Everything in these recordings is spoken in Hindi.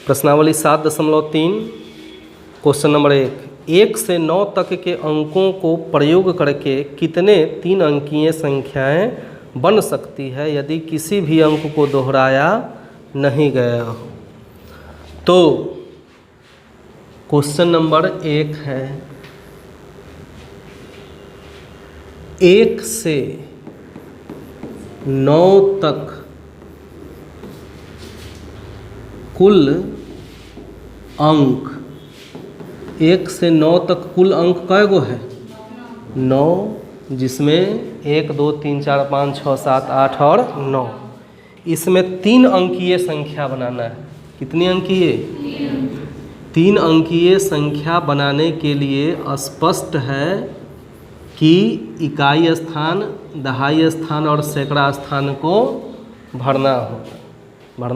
प्रश्नावली 7.3 क्वेश्चन नंबर 1 से 9 तक के अंकों को प्रयोग करके कितने 3 अंकीय संख्याएं बन सकती है यदि किसी भी अंक को दोहराया नहीं गया हो। तो क्वेश्चन नंबर 1 है 1 से 9 तक कुल अंक, 1 से 9 तक कुल अंक कै गो है? 9, जिसमें 1 2 3 4 5 6 7 8 और 9। इसमें 3 अंकीय संख्या बनाना है। कितनी अंकीय? 3 अंकीय संख्या बनाने के लिए स्पष्ट है कि इकाई स्थान, दहाई स्थान और सैकड़ा स्थान को भरना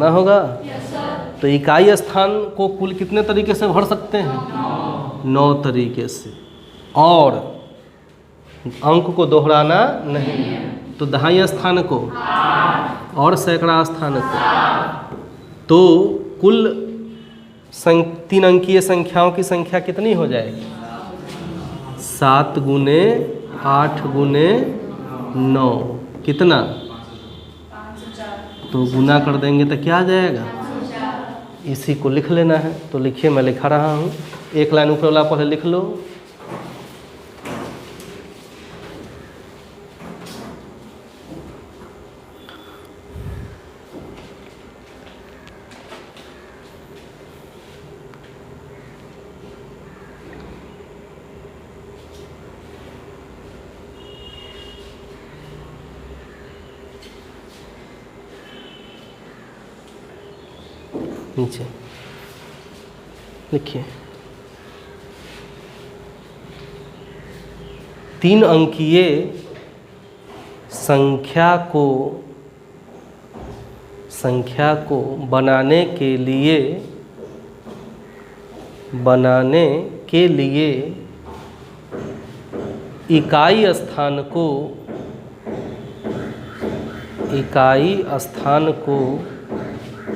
होगा। तो इकाई स्थान को कुल कितने तरीके से भर सकते हैं? 9 तरीके से। और अंक को दोहराना नहीं। तो दहाई स्थान को और सैकड़ा स्थान को। तो कुल 3 अंकीय संख्याओं की संख्या कितनी हो जाएगी? 7 गुने 8 गुने 9 कितना? तो गुना कर देंगे तो क्या आ जाएगा? इसी को लिख लेना है। तो लिखिए, मैं लिखा रहा हूँ। एक लाइन ऊपर वाला पहले लिख लो। नीचे लिखिए 3 अंकीय संख्या को बनाने के लिए इकाई स्थान को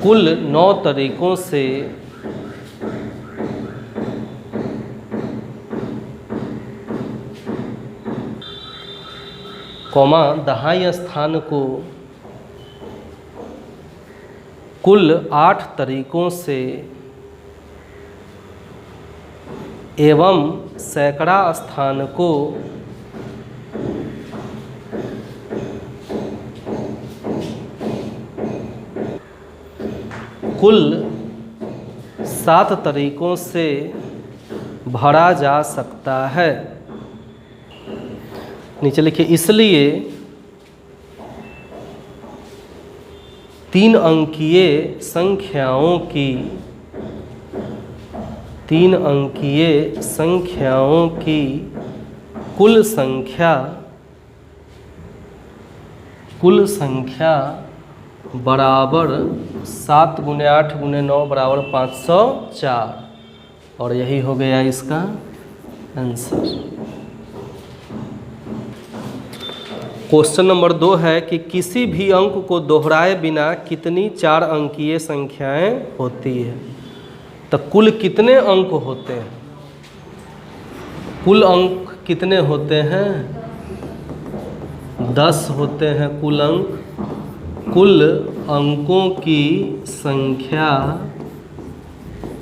कुल 9 तरीकों से दहाई स्थान को कुल 8 तरीकों से एवं सैकड़ा स्थान को कुल 7 तरीकों से भरा जा सकता है। नीचे लिखिए, इसलिए 3 अंकीय संख्याओं की कुल संख्या बराबर 7 गुने 8 गुने 9 बराबर 504। और यही हो गया इसका आंसर। क्वेश्चन नंबर 2 है कि किसी भी अंक को दोहराए बिना कितनी 4 अंकीय संख्याएं होती है। तो कुल कितने अंक होते हैं? कुल अंक कितने होते हैं? 10 होते हैं कुल अंक। कुल अंकों की संख्या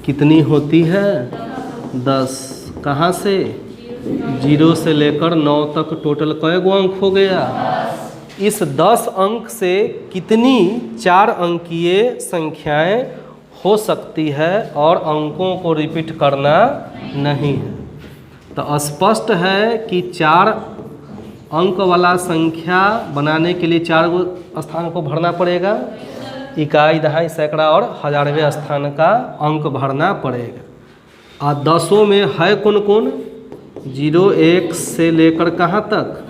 कितनी होती है? 10। कहाँ से? 0 से लेकर 9 तक टोटल कै गो अंक हो गया? इस 10 अंक से कितनी 4 अंकीय संख्याएं हो सकती है और अंकों को रिपीट करना नहीं है। तो स्पष्ट है कि 4 अंक वाला संख्या बनाने के लिए 4 गो स्थान को भरना पड़ेगा। इकाई, दहाई, सैकड़ा और हजारवें स्थान का अंक भरना पड़ेगा। और 10 में है कौन कौन? 0 1 से लेकर कहाँ तक?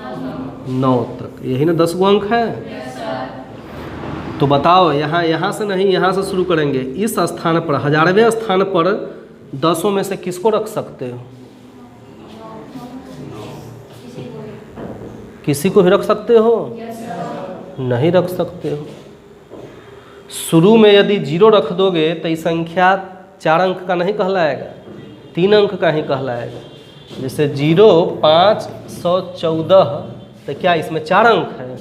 9 तक। यही ना 10 गो अंक है। तो बताओ, यहाँ से नहीं, यहाँ से शुरू करेंगे। इस स्थान पर, हजारवें स्थान पर 10 में से किसको रख सकते हो? किसी को ही रख सकते हो? नहीं रख सकते हो। शुरू में यदि 0 रख दोगे तो ये संख्या 4 अंक का नहीं कहलाएगा, 3 अंक का ही कहलाएगा। जैसे 0 514, तो क्या इसमें 4 अंक है?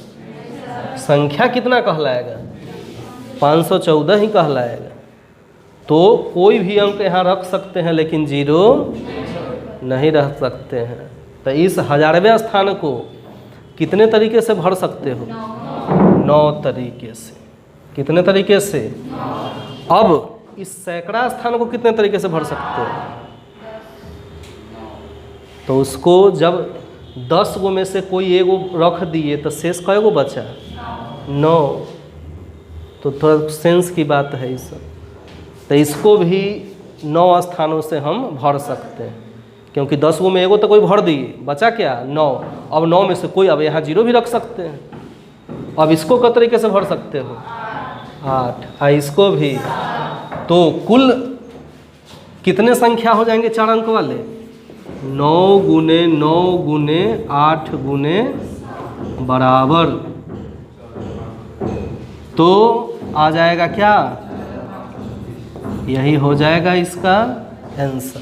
संख्या कितना कहलाएगा? 514 ही कहलाएगा। तो कोई भी अंक यहाँ रख सकते हैं लेकिन 0 नहीं रख सकते हैं। तो इस 1000वें स्थान को कितने तरीके से भर सकते हो? 9 तरीके से। कितने तरीके से? अब इस सैकड़ा स्थान को कितने तरीके से भर सकते हो? तो उसको जब 10 गो में से कोई एगो रख दिए तो शेष कै गो बचा? 9। तो थोड़ा सेंस की बात है इस। तो इसको भी 9 स्थानों से हम भर सकते हैं, क्योंकि 10 गो में एगो तो कोई भर दिए, बचा क्या? 9। अब 9 में से कोई, अब यहाँ 0 भी रख सकते हैं। अब इसको किस तरीके से भर सकते हो? 8। इसको भी। तो कुल कितने संख्या हो जाएंगे 4 अंक वाले? 9 गुने 9 गुने 8 गुने बराबर। तो आ जाएगा क्या? यही हो जाएगा इसका आंसर।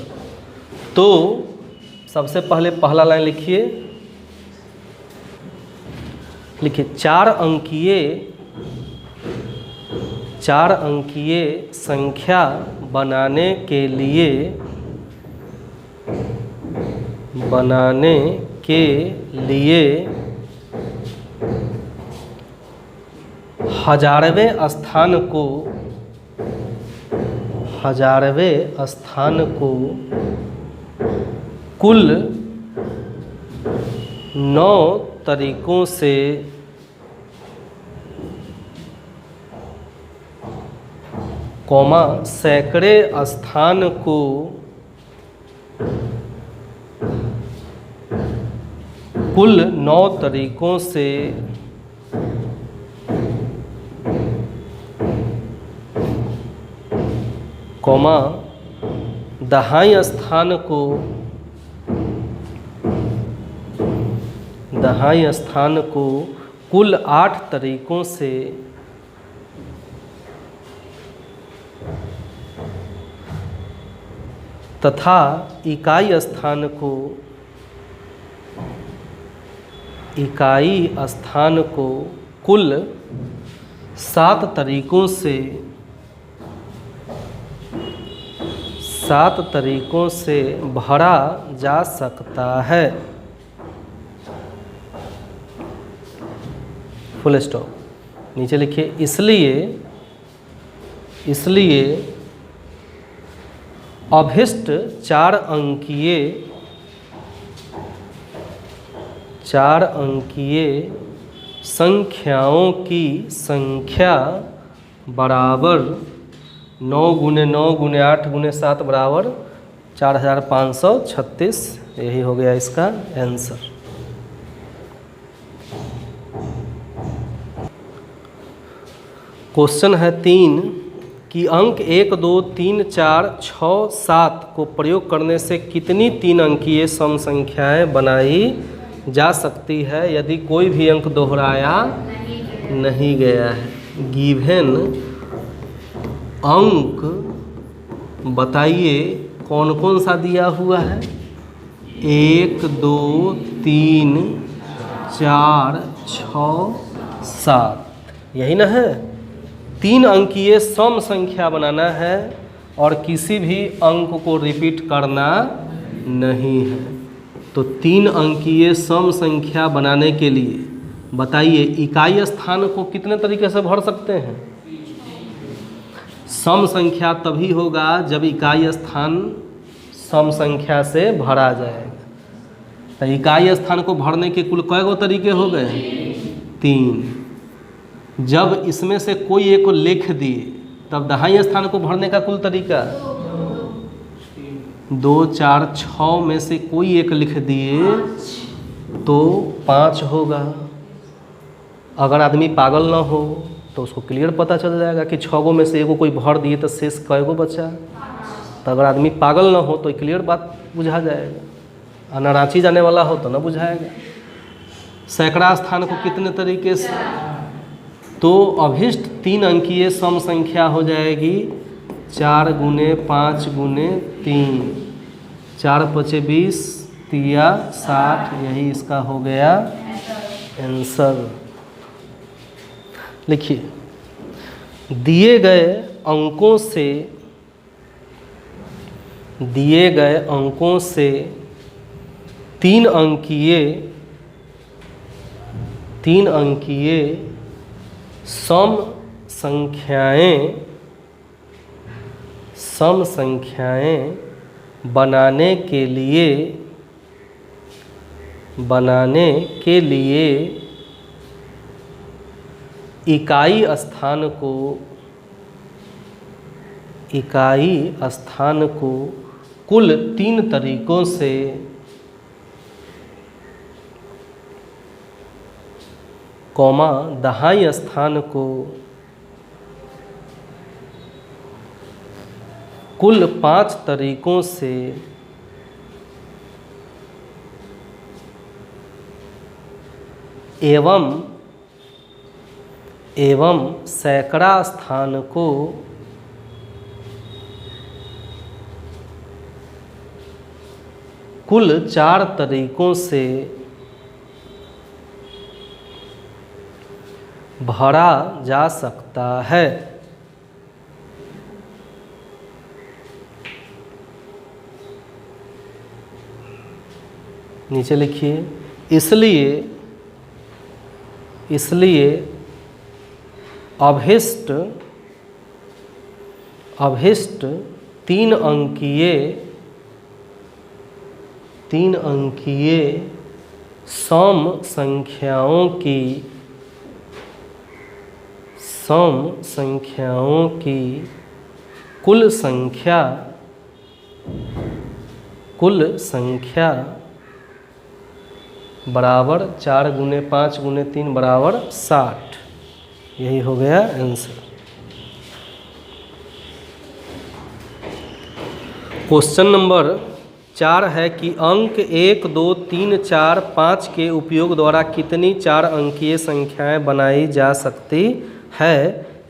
तो सबसे पहले पहला लाइन लिखिए। लिखिए 4 अंकीय संख्या बनाने के लिए हजारवें स्थान को कुल 9 तरीकों से कॉमा सैकड़े स्थान को कुल 9 तरीकों से कॉमा दहाई स्थान को कुल 8 तरीकों से तथा इकाई स्थान को कुल 7 तरीकों से भरा जा सकता है। Full stop. नीचे लिखिए इसलिए अभिष्ट 4 अंकीय संख्याओं की संख्या बराबर 9 गुने 9 गुने 8 गुने 7 बराबर 4536। यही हो गया इसका आंसर। क्वेश्चन है 3 कि अंक 1 2 3 4 6 7 को प्रयोग करने से कितनी 3 अंकीय सम संख्याएं बनाई जा सकती है यदि कोई भी अंक दोहराया नहीं गया है। गिवन अंक बताइए कौन कौन सा दिया हुआ है? 1 2 3 4 6 7, यही ना है। 3 अंकीय सम संख्या बनाना है और किसी भी अंक को रिपीट करना नहीं है। तो 3 अंकीय सम संख्या बनाने के लिए बताइए इकाई स्थान को कितने तरीके से भर सकते हैं? सम संख्या तभी होगा जब इकाई स्थान सम संख्या से भरा जाएगा। तो इकाई स्थान को भरने के कुल कै गो तरीके हो गए? 3। जब इसमें से कोई एक को लिख दिए तब दहाई स्थान को भरने का कुल तरीका 2 4 6 में से कोई एक लिख दिए तो 5 होगा। अगर आदमी पागल ना हो तो उसको क्लियर पता चल जाएगा कि 6 गो में से एगो कोई भर दिए तो शेष कै गो बचा। तो अगर आदमी पागल ना हो तो क्लियर बात बुझा जाएगा, और रांची जाने वाला हो तो ना बुझाएगा। सैकड़ा स्थान को कितने तरीके से तो अभिष्ट 3 अंकीय सम संख्या हो जाएगी 4 गुने 5 गुने 3, 4 पचे 20, तिया 60, यही इसका हो गया आंसर। लिखिए, दिए गए अंकों से 3 अंकीय सम संख्याएं बनाने के लिए इकाई स्थान को कुल 3 तरीकों से कॉमा दहाई स्थान को कुल 5 तरीकों से एवं सैकड़ा स्थान को कुल 4 तरीकों से भरा जा सकता है। नीचे लिखिए, इसलिए अभिष्ट 3 अंकीय सम संख्याओं की कुल संख्या बराबर 4 गुने 5 गुने 3 बराबर 60, यही हो गया आंसर। क्वेश्चन नंबर 4 है कि अंक 1, 2, 3, 4, 5 के उपयोग द्वारा कितनी 4 अंकीय संख्याएं बनाई जा सकती है?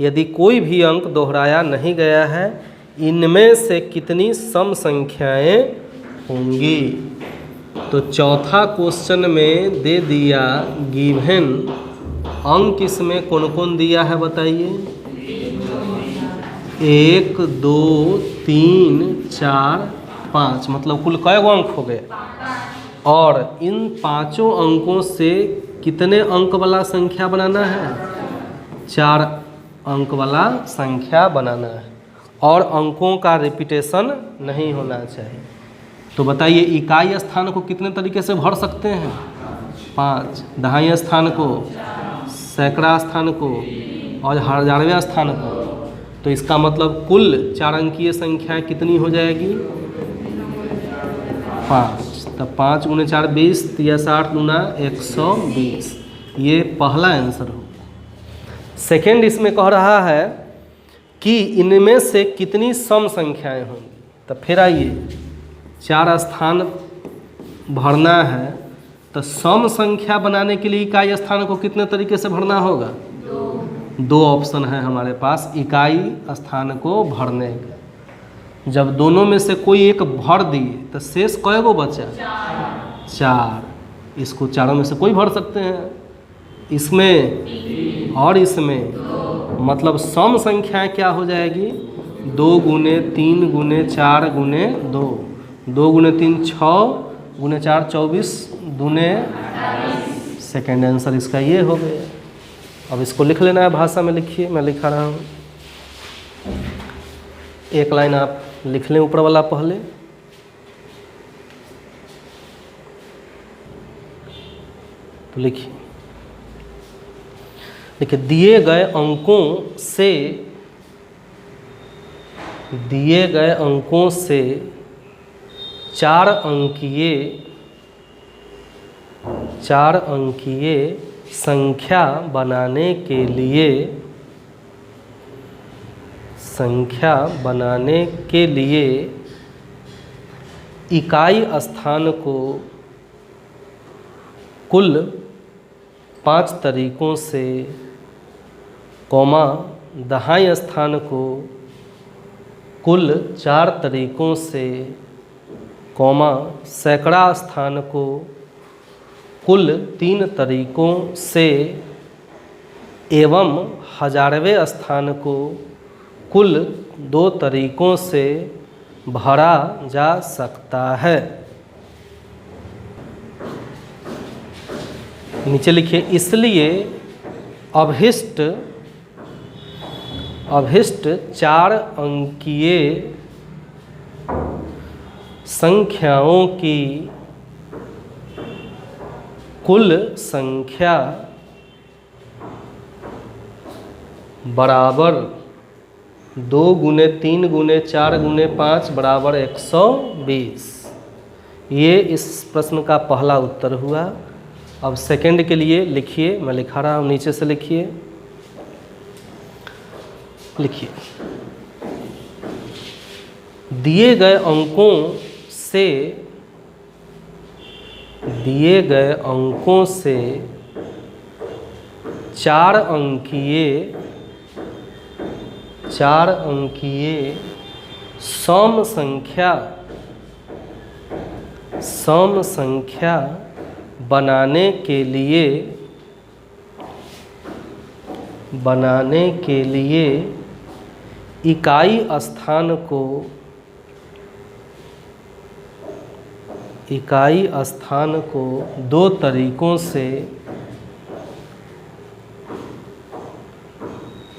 यदि कोई भी अंक दोहराया नहीं गया है, इनमें से कितनी सम संख्याएं होंगी? तो चौथा क्वेश्चन में दे दिया गिवन अंक, इसमें कौन कौन दिया है बताइए? 1, 2, 3, 4, 5, मतलब कुल कै गो अंक हो गए? और इन 5 अंकों से कितने अंक वाला संख्या बनाना है? 4 अंक वाला संख्या बनाना है, और अंकों का रिपीटेशन नहीं होना चाहिए। तो बताइए, इकाई स्थान को कितने तरीके से भर सकते हैं? 5, दहाई स्थान को, सैकड़ा स्थान को और हजारवें स्थान को। तो इसका मतलब कुल 4 अंकीय संख्या कितनी हो जाएगी? 5। तब 5 गुने 4 20, तिया 60 गुना 120, ये पहला आंसर होगा। सेकेंड इसमें कह रहा है कि इनमें से कितनी सम संख्याएं होंगी। तो फिर आइए, 4 स्थान भरना है, तो सम संख्या बनाने के लिए इकाई स्थान को कितने तरीके से भरना होगा? 2 ऑप्शन है हमारे पास इकाई स्थान को भरने का। जब दोनों में से कोई एक भर दिए तो शेष कै गो बचा? 4। इसको चारों में से कोई भर सकते हैं, इसमें और इसमें। मतलब सम संख्या क्या हो जाएगी? 2 गुने 3 गुने 4 गुने 2, 2 गुने 3 6 गुने 4 24 दुने। सेकेंड आंसर इसका ये हो गया। अब इसको लिख लेना है, भाषा में लिखिए, मैं लिखा रहा हूँ। एक लाइन आप लिख लें ऊपर वाला पहले। तो लिखिए, दिए गए अंकों से 4 अंकीय संख्या बनाने के लिए इकाई स्थान को कुल 5 तरीकों से कौमा दहाई स्थान को कुल 4 तरीकों से, कौमा सैकड़ा स्थान को कुल 3 तरीकों से एवं हजारवें स्थान को कुल 2 तरीकों से भरा जा सकता है। नीचे लिखिए, इसलिए अभिष्ट 4 अंकीय संख्याओं की कुल संख्या बराबर 2 गुने 3 गुने 4 गुने 5 बराबर 120। ये इस प्रश्न का पहला उत्तर हुआ। अब सेकंड के लिए लिखिए, मैं लिखा रहा हूँ, नीचे से लिखिए। लिखिए, दिए गए अंकों से 4 अंकीय सम संख्या बनाने के लिए इकाई स्थान को 2 तरीकों से,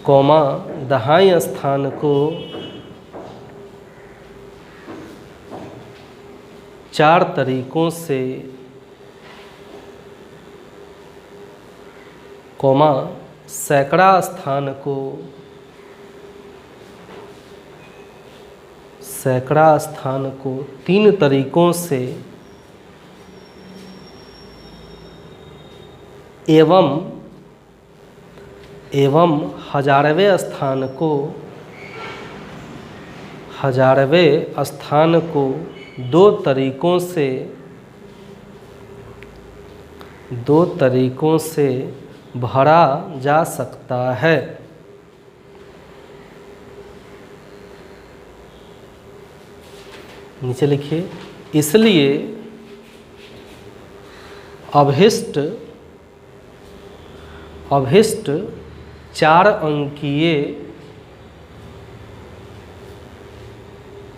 कौमा दहाई स्थान को 4 तरीकों से, कौमा सैकड़ा स्थान को 3 तरीकों से एवं हजारवें स्थान को 2 तरीकों से भरा जा सकता है। नीचे लिखिए, इसलिए अभिष्ट 4 अंकीय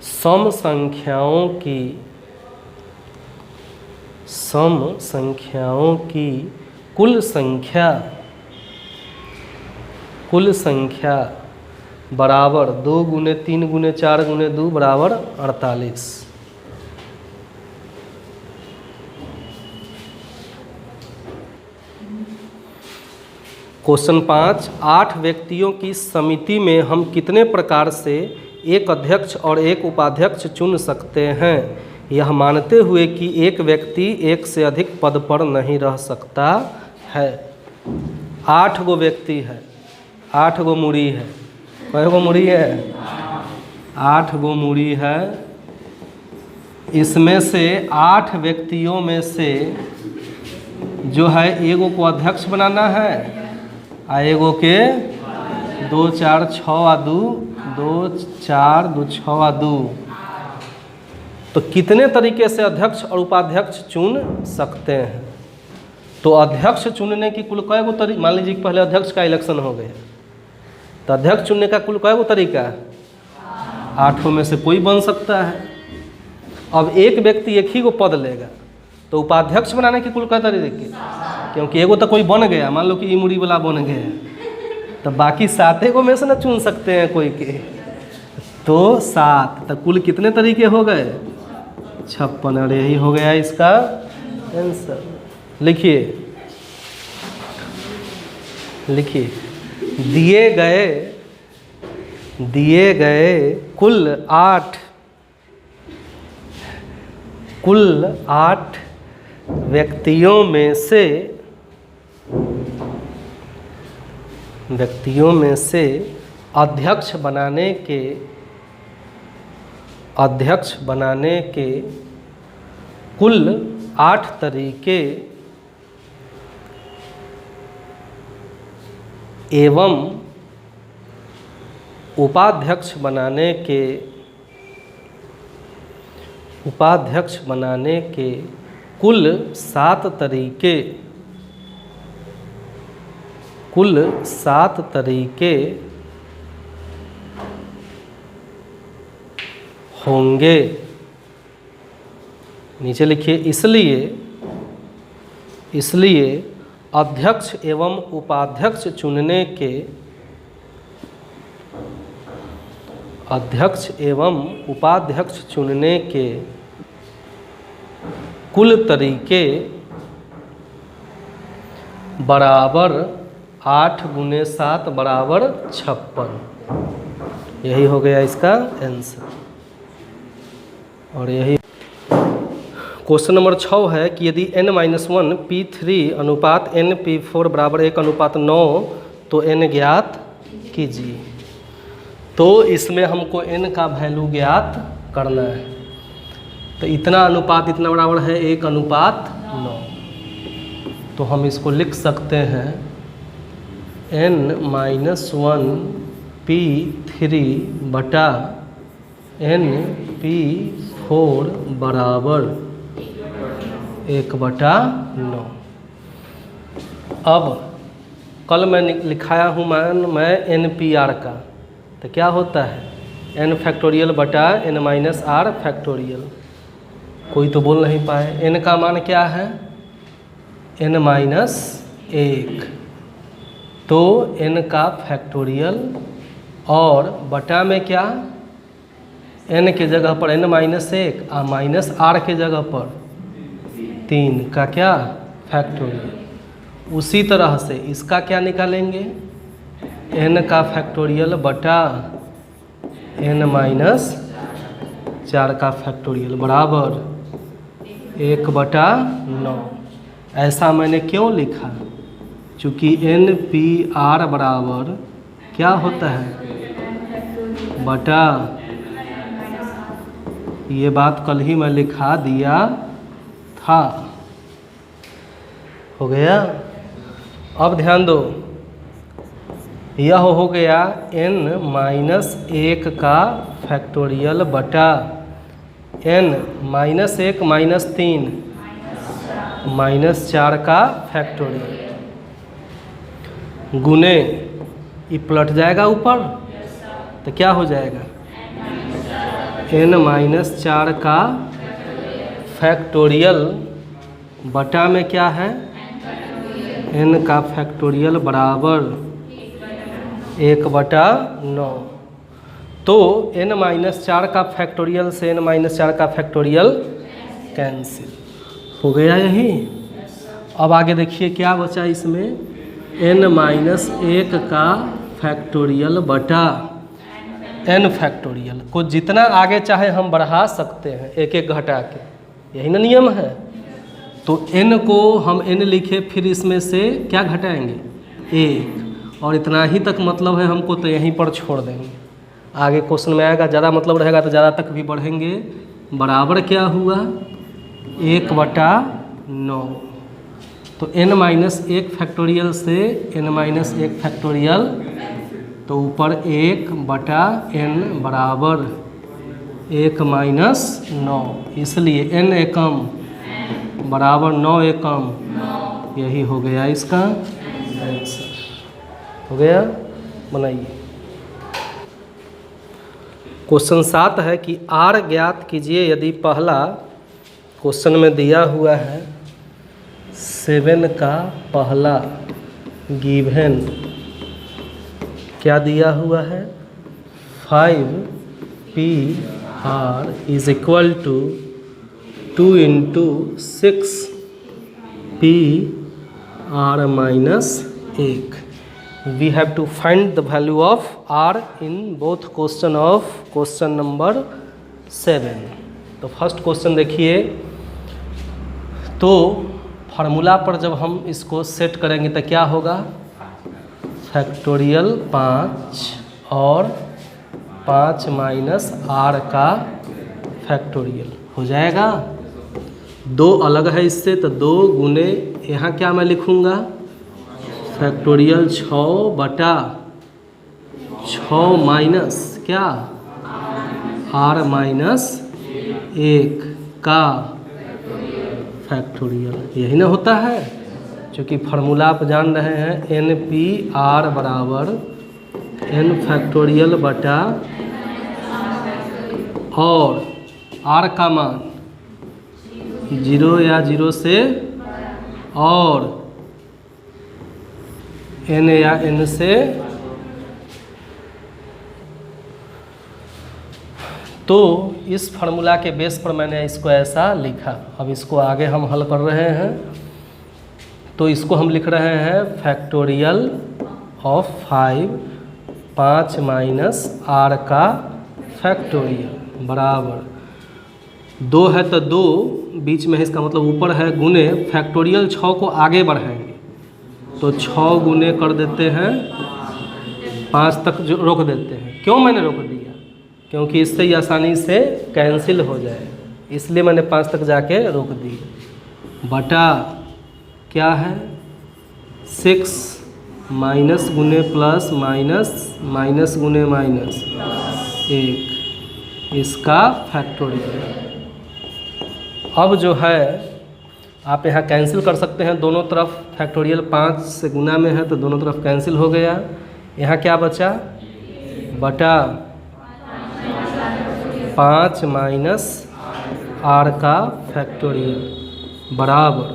सम संख्याओं की कुल संख्या बराबर 2 गुने 3 गुने 4 गुने 2 बराबर 48। क्वेश्चन 5, 8 व्यक्तियों की समिति में हम कितने प्रकार से एक अध्यक्ष और एक उपाध्यक्ष चुन सकते हैं, यह मानते हुए कि एक व्यक्ति एक से अधिक पद पर नहीं रह सकता है। 8 गो व्यक्ति है, 8 गो मूरी है। कै गो मूरी है? 8 गो मूरी है। इसमें से 8 व्यक्तियों में से जो है एगो को अध्यक्ष बनाना है, आ एगो के 2 4 6 आ 2 2 4 2 6 आ 2। तो कितने तरीके से अध्यक्ष और उपाध्यक्ष चुन सकते हैं? तो अध्यक्ष चुनने की कुल कै गो तरीका, मान लीजिए कि पहले अध्यक्ष का इलेक्शन हो गया, तो अध्यक्ष चुनने का कुल कै गो तरीका है? 8 में से कोई बन सकता है। अब एक व्यक्ति एक ही को पद लेगा, तो उपाध्यक्ष बनाने की कुल कै तरीके? क्योंकि एगो तो कोई बन गया, मान लो कि इमुड़ी वाला बन गया, तो बाकी 7 गो में से ना चुन सकते हैं कोई के, तो 7, तो कुल कितने तरीके हो गए? 56। और यही हो गया इसका आंसर। लिखिए दिए गए कुल 8 व्यक्तियों में से अध्यक्ष बनाने के कुल 8 तरीके एवं उपाध्यक्ष बनाने के कुल 7 तरीके होंगे। नीचे लिखिए, इसलिए अध्यक्ष एवं उपाध्यक्ष चुनने के कुल तरीके बराबर 8 × 7 बराबर 56। यही हो गया इसका आंसर। और यही क्वेश्चन नंबर 6 है कि यदि n-1 P3 अनुपात n P4 बराबर 1:9 तो n ज्ञात कीजिए। तो इसमें हमको n का वैल्यू ज्ञात करना है। तो इतना अनुपात इतना बराबर है 1:9। तो हम इसको लिख सकते हैं n-1 P3 बटा n P4 बराबर 1/9। अब कल मैं लिखाया हूँ मैं NPR का, तो क्या होता है n फैक्टोरियल बटा n-r फैक्टोरियल। कोई तो बोल नहीं पाए। n का मान क्या है n-1, तो n का फैक्टोरियल और बटा में क्या n के जगह पर n-1 और -r के जगह पर 3 का क्या फैक्टोरियल। उसी तरह से इसका क्या निकालेंगे n का फैक्टोरियल बटा n-4 का फैक्टोरियल बराबर 1/9। ऐसा मैंने क्यों लिखा, चूँकि NPR बराबर क्या होता है बटा, ये बात कल ही मैं लिखा दिया था। हो गया। अब ध्यान दो, यह हो गया n-1 का फैक्टोरियल बटा n-1 -3 -4 का फैक्टोरियल गुने, ये पलट जाएगा ऊपर तो क्या हो जाएगा n-4 का फैक्टोरियल बटा में क्या है n का फैक्टोरियल बराबर 1/9। तो n-4 का फैक्टोरियल से n-4 का फैक्टोरियल कैंसिल हो गया। यही। अब आगे देखिए क्या बचा इसमें, n-1 का फैक्टोरियल बटा n फैक्टोरियल को जितना आगे चाहे हम बढ़ा सकते हैं एक एक घटा के, यही ना नियम है। तो n को हम n लिखे, फिर इसमें से क्या घटाएंगे 1, और इतना ही तक मतलब है हमको, तो यहीं पर छोड़ देंगे। आगे क्वेश्चन में आएगा ज़्यादा मतलब रहेगा तो ज़्यादा तक भी बढ़ेंगे। बराबर क्या हुआ 1/9। तो n-1 फैक्टोरियल से n-1 फैक्टोरियल, तो ऊपर 1/n बराबर 1-9, इसलिए n एकम बराबर 9 एकम। यही हो गया इसका आंसर। हो गया। बनाइए। क्वेश्चन 7 है कि r ज्ञात कीजिए यदि पहला क्वेश्चन में दिया हुआ है 7 का पहला गिवन क्या दिया हुआ है 5PR is equal to 2 × 6PR -1। We have to find the value of R in both question number 7। तो फर्स्ट क्वेश्चन देखिए, तो फार्मूला पर जब हम इसको सेट करेंगे तो क्या होगा फैक्टोरियल 5 और 5 -r का फैक्टोरियल हो जाएगा। 2 अलग है इससे, तो 2 गुने यहाँ क्या मैं लिखूँगा फैक्टोरियल 6/6 6 माइनस क्या r माइनस 1 का फैक्टोरियल, यही ना होता है। क्योंकि फार्मूला आप जान रहे हैं NPR बराबर n फैक्टोरियल बटा और r का मान 0 या 0 से और n या n से। तो इस फार्मूला के बेस पर मैंने इसको ऐसा लिखा। अब इसको आगे हम हल कर रहे हैं, तो इसको हम लिख रहे हैं फैक्टोरियल ऑफ 5 माइनस r का फैक्टोरियल बराबर 2 है तो 2 बीच में है, इसका मतलब ऊपर है, गुने फैक्टोरियल 6 को आगे बढ़ाएंगे तो 6 गुने कर देते हैं 5 तक जो रोक देते हैं। क्यों मैंने रोक दिया? क्योंकि इससे ही आसानी से कैंसिल हो जाए, इसलिए मैंने 5 तक जाके रोक दी। बटा क्या है 6 माइनस गुने प्लस माइनस माइनस गुने माइनस 1 इसका फैक्टोरियल। अब जो है आप यहाँ कैंसिल कर सकते हैं दोनों तरफ, फैक्टोरियल 5 से गुना में है तो दोनों तरफ कैंसिल हो गया। यहाँ क्या बचा बटा 5 माइनस r का फैक्टोरियल बराबर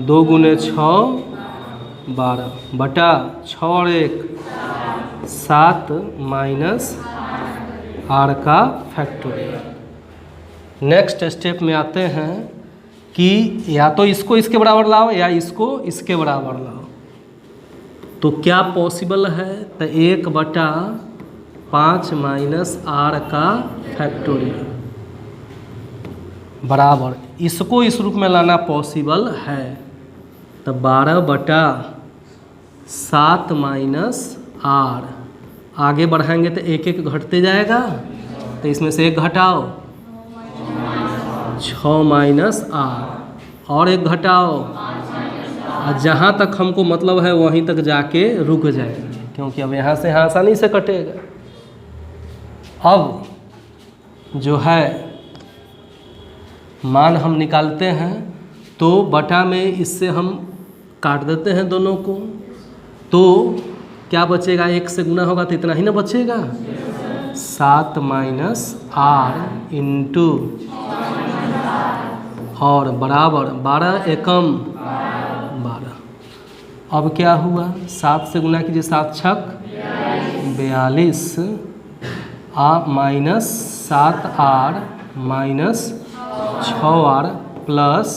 2 गुने 6 12 बटा 6 और 1 7 माइनस r का फैक्टोरियल। नेक्स्ट स्टेप में आते हैं कि या तो इसको इसके बराबर लाओ या इसको इसके बराबर लाओ। तो क्या पॉसिबल है? तो 1 बटा 5 माइनस r का फैक्टोरियल बराबर इसको इस रूप में लाना पॉसिबल है। तो 12 बटा 7 माइनस r, आगे बढ़ाएंगे तो 1 1 घटते जाएगा, तो इसमें से 1 घटाओ 6 माइनस r और 1 घटाओ, और जहाँ तक हमको मतलब है वहीं तक जाके रुक जाएगा, क्योंकि अब यहाँ से यहाँ आसानी से कटेगा। अब जो है मान हम निकालते हैं, तो बटा में इससे हम काट देते हैं दोनों को, तो क्या बचेगा? 1 से गुना होगा तो इतना ही ना बचेगा, 7 माइनस r इंटू और बराबर 12 एकम 12। अब क्या हुआ? 7 से गुना कीजिए, 7 छक 42 minus 7r minus 6r plus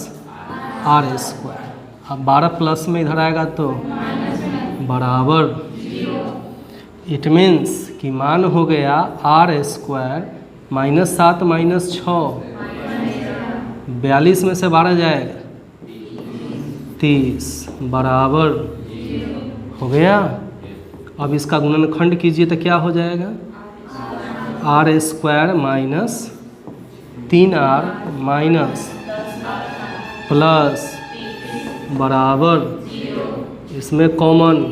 r square. अब 12 प्लस में इधर आएगा तो बराबर, इट मीन्स कि मान हो गया r स्क्वायर माइनस 7 माइनस 6, 42 में से 12 जाएगा 30 बराबर हो गया। अब इसका गुणनखंड कीजिए तो क्या हो जाएगा? r square minus 3r minus plus बराबर, इसमें कॉमन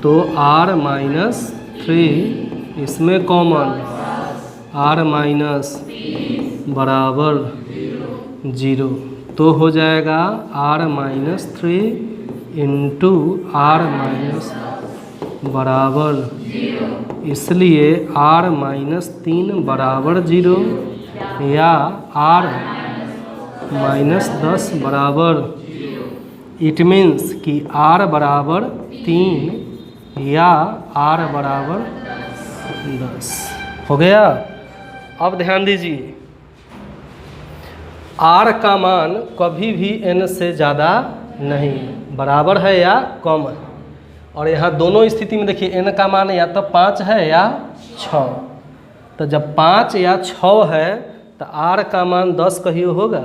तो r माइनस 3, इसमें कॉमन r माइनस बराबर 0, तो हो जाएगा r minus 3 into r minus बराबर, इसलिए r माइनस 3 बराबर 0 या r माइनस 10 बराबर, इट मीन्स कि r बराबर 3 या r बराबर 10 हो गया। अब ध्यान दीजिए, r का मान कभी भी n से ज़्यादा नहीं, बराबर है या कम है। और यहाँ दोनों स्थिति में देखिए n का मान या तो 5 है या 6, तो जब 5 या 6 है तो r का मान 10 कहीं होगा,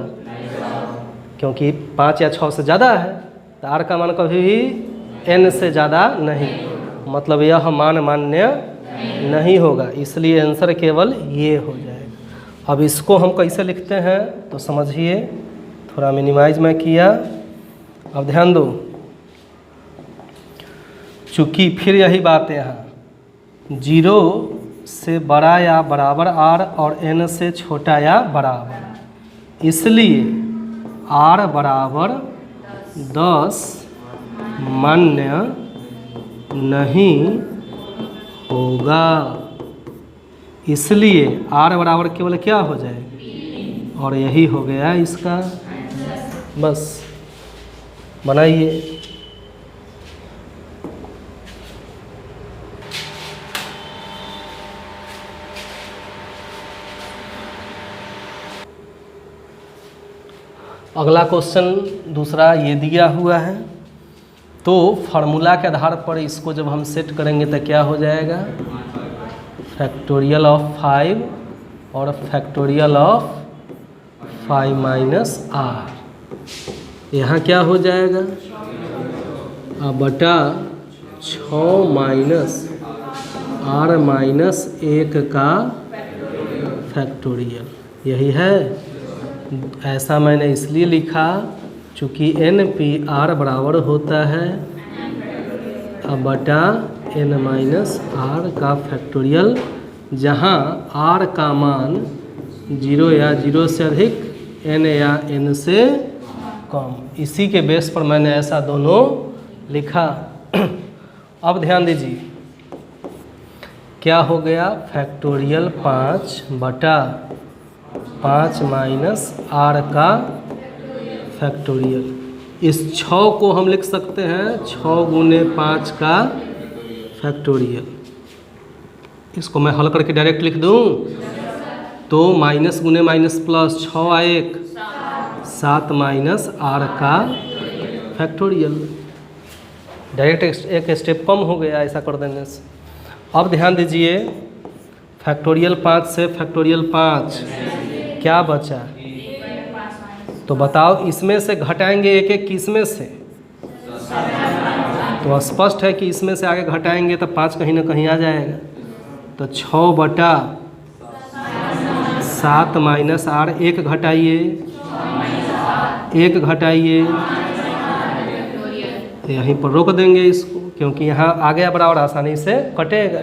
क्योंकि 5 या 6 से ज़्यादा है, तो r का मान कभी भी n से ज़्यादा नहीं, मतलब यह मान मान्य नहीं होगा, इसलिए आंसर केवल ये हो जाएगा। अब इसको हम कैसे लिखते हैं तो समझिए, थोड़ा मिनिमाइज मैं किया। अब ध्यान दो, चूँकि फिर यही बात है यहाँ 0 से बड़ा या बराबर r और n से छोटा या बराबर, इसलिए r बराबर 10 मान्य नहीं होगा। इसलिए r बराबर केवल क्या हो जाएगा, और यही हो गया इसका। बस बनाइए। अगला क्वेश्चन दूसरा ये दिया हुआ है, तो फार्मूला के आधार पर इसको जब हम सेट करेंगे तो क्या हो जाएगा, फैक्टोरियल ऑफ 5 और फैक्टोरियल ऑफ 5 माइनस r। यहाँ क्या हो जाएगा, बटा 6 माइनस r माइनस 1 का फैक्टोरियल, यही है। ऐसा मैंने इसलिए लिखा चूँकि NPR बराबर होता है बटा n माइनस r का फैक्टोरियल, जहाँ r का मान 0 या 0 से अधिक, n या n से कम। इसी के बेस पर मैंने ऐसा दोनों लिखा। अब ध्यान दीजिए क्या हो गया, फैक्टोरियल 5 बटा 5 माइनस r का फैक्टोरियल। इस 6 को हम लिख सकते हैं 6 गुने 5 का फैक्टोरियल। इसको मैं हल करके डायरेक्ट लिख दूं तो माइनस गुने माइनस प्लस 6 आए 7 माइनस r का फैक्टोरियल। डायरेक्ट एक स्टेप कम हो गया ऐसा कर देने से। अब ध्यान दीजिए, फैक्टोरियल 5 से फैक्टोरियल 5 क्या बचा, तो बताओ इसमें से घटाएंगे एक एक किसमें से, तो स्पष्ट है कि इसमें से आगे घटाएंगे तो 5 कहीं ना कहीं आ जाएगा। तो 6 बटा 7 माइनस r, एक घटाइए, एक घटाइए, यहीं पर रोक देंगे इसको क्योंकि यहाँ आ गया बराबर, आसानी से कटेगा।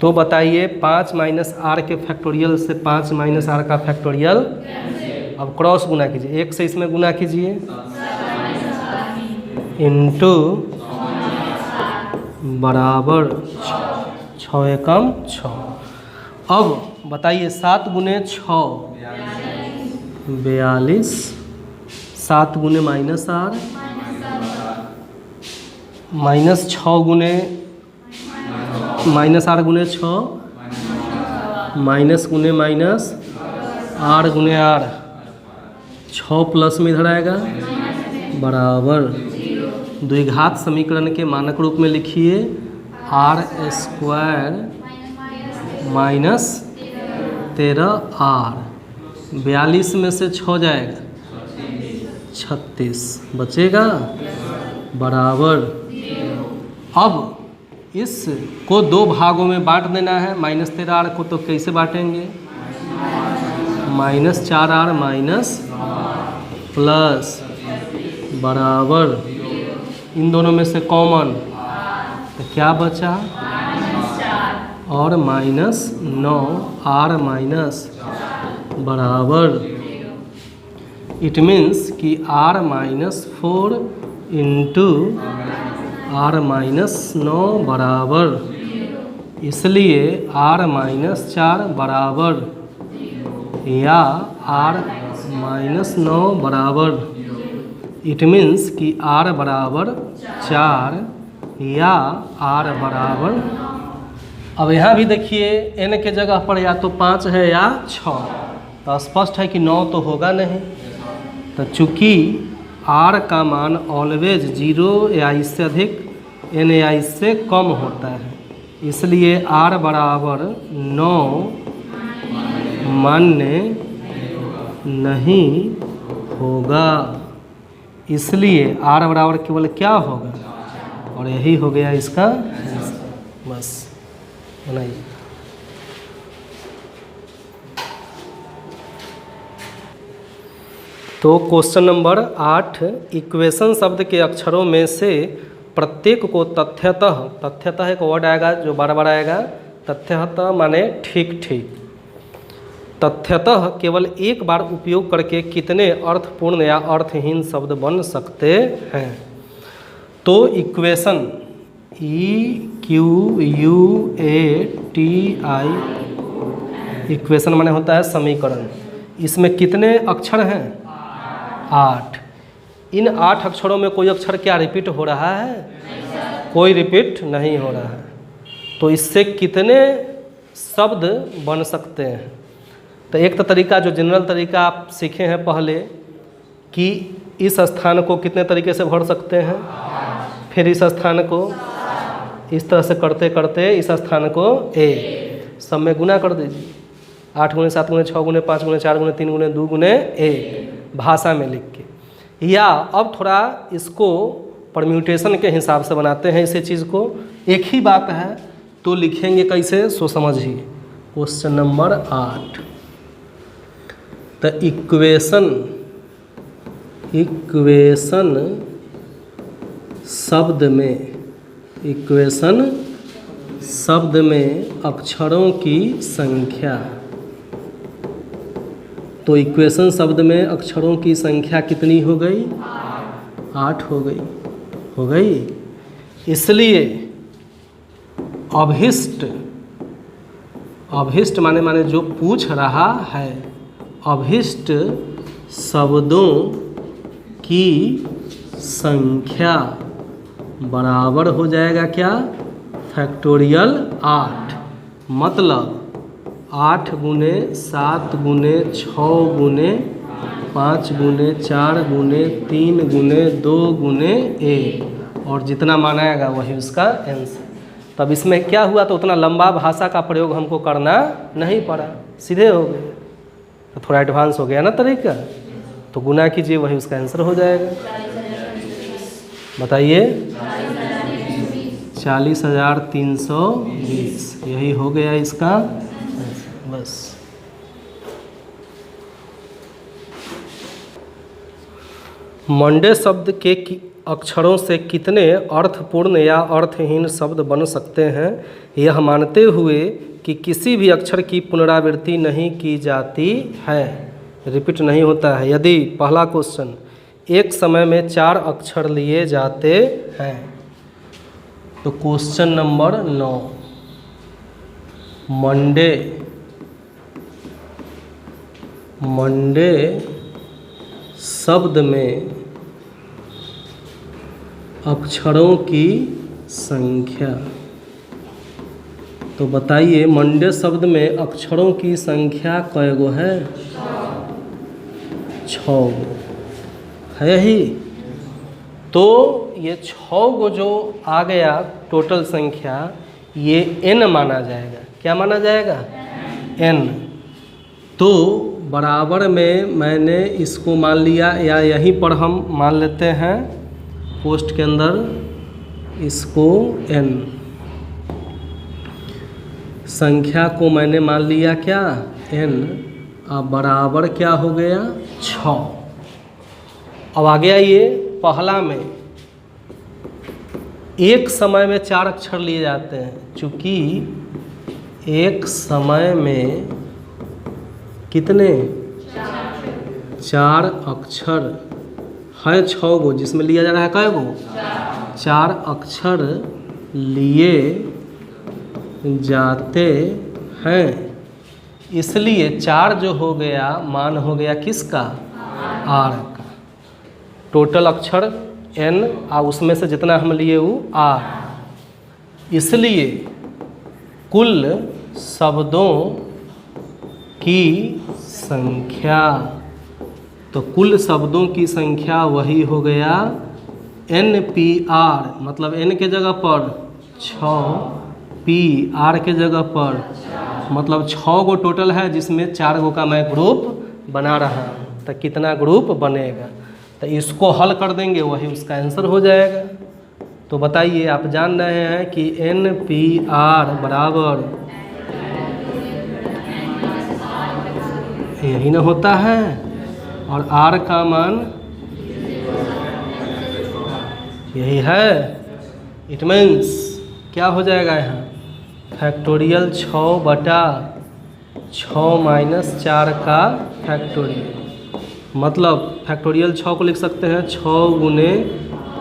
तो बताइए 5 माइनस r के फैक्टोरियल से 5 माइनस r का फैक्टोरियल, अब क्रॉस गुना कीजिए, एक से इसमें गुना कीजिए इंटू बराबर 6 एकम 6। अब बताइए 7 गुने 6 42, 7 गुने माइनस r, माइनस 6 गुने माइनस r गुने 6, माइनस गुने माइनस r गुने r, 6 प्लस में इधर आएगा बराबर द्विघात समीकरण के मानक रूप में लिखिए r² माइनस 13r। 42 में से 6 जाएगा 36 बचेगा बराबर। अब इस को 2 भागों में बांट देना है। माइनस 13r को तो कैसे बांटेंगे, माइनस 4r माइनस प्लस बराबर, इन दोनों में से कॉमन तो क्या बचा, और माइनस 9r माइनस बराबर, इट मीन्स कि r minus 4 into r minus 9 बराबर, इसलिए r माइनस 4 बराबर या r माइनस 9 बराबर, इट मीन्स कि r बराबर 4 या r बराबर। अब यहाँ भी देखिए n के जगह पर या तो 5 है या 6, तो स्पष्ट है कि 9 तो होगा नहीं। तो चूँकि r का मान ऑलवेज 0 या इससे अधिक, n या इससे कम होता है, इसलिए r बराबर 9 मान्य नहीं होगा। इसलिए r बराबर केवल क्या होगा, और यही हो गया इसका। बस बनाइए। तो क्वेश्चन नंबर 8, इक्वेशन शब्द के अक्षरों में से प्रत्येक को तथ्यतः, तथ्यतः एक वर्ड आएगा जो बार बार आएगा, तथ्यतः माने ठीक ठीक, तथ्यतः केवल एक बार उपयोग करके कितने अर्थपूर्ण या अर्थहीन शब्द बन सकते हैं। तो इक्वेशन EQUATI, इक्वेशन माने होता है समीकरण। इसमें कितने अक्षर हैं? 8। इन 8 अक्षरों में कोई अक्षर क्या रिपीट हो रहा है? कोई रिपीट नहीं हो रहा है। तो इससे कितने शब्द बन सकते हैं? तो एक तो तरीका जो जनरल तरीका आप सीखे हैं पहले कि इस स्थान को कितने तरीके से भर सकते हैं, फिर इस स्थान को इस तरह से करते करते इस स्थान को a सब में गुना कर दीजिए, 8 गुने 7 गुने 6 गुने 5 गुने 4 गुने 3 गुने 2 गुने a भाषा में लिख के। या अब थोड़ा इसको परम्यूटेशन के हिसाब से बनाते हैं इसे चीज़ को, एक ही बात है तो लिखेंगे कैसे सो समझिए। क्वेश्चन नंबर 8, तो इक्वेशन शब्द में, इक्वेशन शब्द में अक्षरों की संख्या। तो इक्वेशन शब्द में अक्षरों की संख्या कितनी हो गई? 8 हो गई, हो गई। इसलिए अभिष्ट, अभिष्ट माने जो पूछ रहा है, अभिष्ट शब्दों की संख्या बराबर हो जाएगा क्या? फैक्टोरियल 8। मतलब 8 गुने 7 गुने 6 गुने 5 गुने 4 गुने 3 गुने 2 गुने 1, और जितना माना आएगा वही उसका आंसर। तब इसमें क्या हुआ, तो उतना लंबा भाषा का प्रयोग हमको करना नहीं पड़ा, सीधे हो गए। तो थोड़ा एडवांस हो गया ना तरीका, तो गुना कीजिए वही उसका आंसर हो जाएगा। बताइए 40,320, यही हो गया इसका आंसर। बस मंडे शब्द के अक्षरों से कितने अर्थपूर्ण या अर्थहीन शब्द बन सकते हैं, यह मानते हुए कि किसी भी अक्षर की पुनरावृत्ति नहीं की जाती है, रिपीट नहीं होता है। यदि पहला क्वेश्चन एक समय में 4 अक्षर लिए जाते हैं, तो क्वेश्चन नंबर 9, मंडे शब्द में अक्षरों की संख्या। तो बताइए मंडे शब्द में अक्षरों की संख्या कै गो है? 6 गो है ही। तो ये 6 गो जो आ गया टोटल संख्या, ये n माना जाएगा। क्या माना जाएगा? n। तो बराबर में मैंने इसको मान लिया, या यहीं पर हम मान लेते हैं पोस्ट के अंदर इसको n, संख्या को मैंने मान लिया क्या? n। अब बराबर क्या हो गया? 6। अब आ गया ये पहला में एक समय में 4 अक्षर लिए जाते हैं, चूँकि एक समय में कितने? 4 अक्षर है, 6 गो, जिसमें लिया जा रहा है कै गो? 4 अक्षर लिए जाते हैं। इसलिए 4 जो हो गया मान हो गया किसका? r का। टोटल अक्षर n और उसमें से जितना हम लिए वो r। इसलिए कुल शब्दों की संख्या, तो कुल शब्दों की संख्या वही हो गया NPR, मतलब n के जगह पर 6, P R के जगह पर, मतलब 6 गो टोटल है, जिसमें 4 गो का मैं ग्रुप बना रहा हूँ। तो कितना ग्रुप बनेगा? तो इसको हल कर देंगे वही उसका आंसर हो जाएगा। तो बताइए, आप जान रहे हैं कि NPR बराबर यही ना होता है, और R का मान यही है। इट मीन्स क्या हो जाएगा यहाँ, फैक्टोरियल 6/6 - 4 का फैक्टोरियल। मतलब फैक्टोरियल 6 को लिख सकते हैं 6 गुने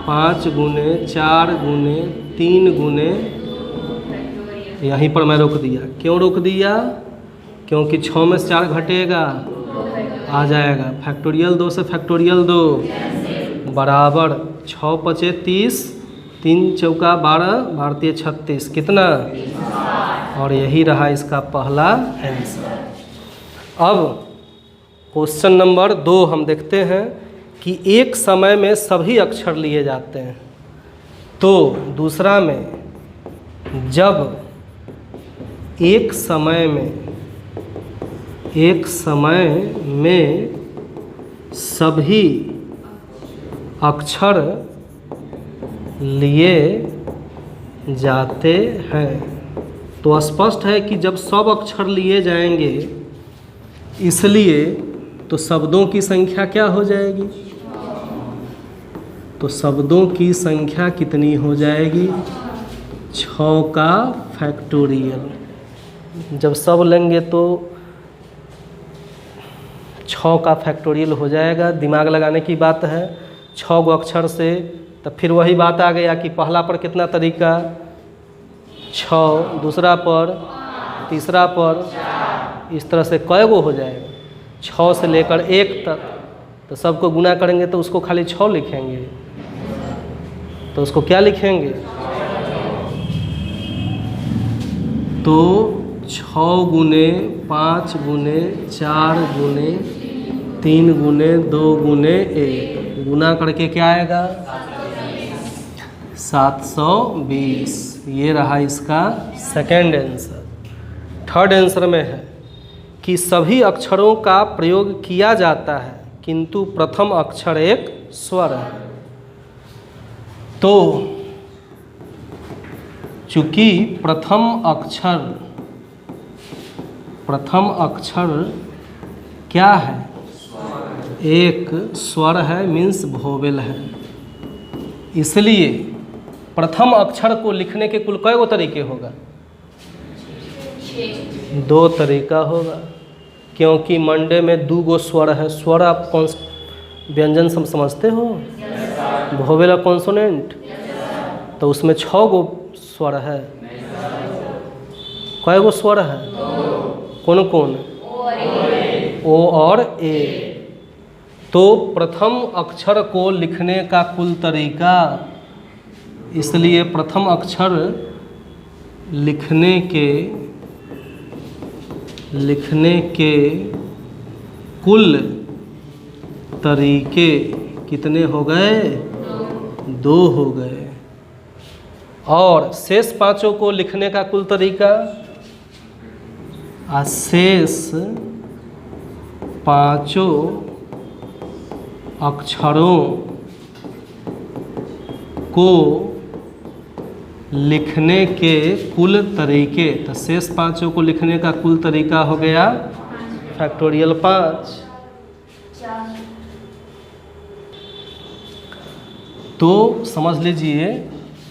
5 गुने 4 गुने 3 गुने, यहीं पर मैं रोक दिया। क्यों रोक दिया? क्योंकि 6 में से 4 घटेगा, आ जाएगा फैक्टोरियल 2 से फैक्टोरियल 2 बराबर 6 × 5 = 30, 3 × 4 = 12, 12 × 36 कितना, और यही रहा इसका पहला आंसर। अब क्वेश्चन नंबर 2 हम देखते हैं कि एक समय में सभी अक्षर लिए जाते हैं, तो दूसरा में जब एक समय में सभी अक्षर लिए जाते हैं, तो स्पष्ट है कि जब सब अक्षर लिए जाएंगे इसलिए तो शब्दों की संख्या क्या हो जाएगी, तो शब्दों की संख्या कितनी हो जाएगी, 6 का फैक्टोरियल। जब सब लेंगे तो 6 का फैक्टोरियल हो जाएगा। दिमाग लगाने की बात है, 6 गो अक्षर से, तो फिर वही बात आ गया कि पहला पर कितना तरीका 6, दूसरा पर, तीसरा पर, इस तरह से कई गो हो जाएगा 6 से लेकर 1 तक। तो सबको गुना करेंगे तो उसको खाली 6 लिखेंगे, तो उसको क्या लिखेंगे, तो 6 गुने 5 गुने 4 गुने 3 गुने 2 गुने 1 गुना करके क्या आएगा 720। ये रहा इसका सेकेंड आंसर। थर्ड आंसर में है कि सभी अक्षरों का प्रयोग किया जाता है किंतु प्रथम अक्षर एक स्वर है। तो चूंकि प्रथम अक्षर क्या है, एक स्वर है, मीन्स वोवेल है, इसलिए प्रथम अक्षर को लिखने के कुल कई गो तरीके होगा, 2 तरीका होगा। क्योंकि मंडे में 2 गो स्वर है। स्वर आप कौन व्यंजन समझते हो, वोवेल और कॉन्सोनेंट, तो उसमें 6 गो स्वर है। कई गो स्वर है, कौन कौन, ओ और ए। तो प्रथम अक्षर को लिखने का कुल तरीका, इसलिए प्रथम अक्षर लिखने के कुल तरीके कितने हो गए, 2 हो गए। और शेष 5 को लिखने का कुल तरीका, शेष 5 अक्षरों को लिखने के कुल तरीके, तो शेष 5 को लिखने का कुल तरीका हो गया फैक्टोरियल 5। तो समझ लीजिए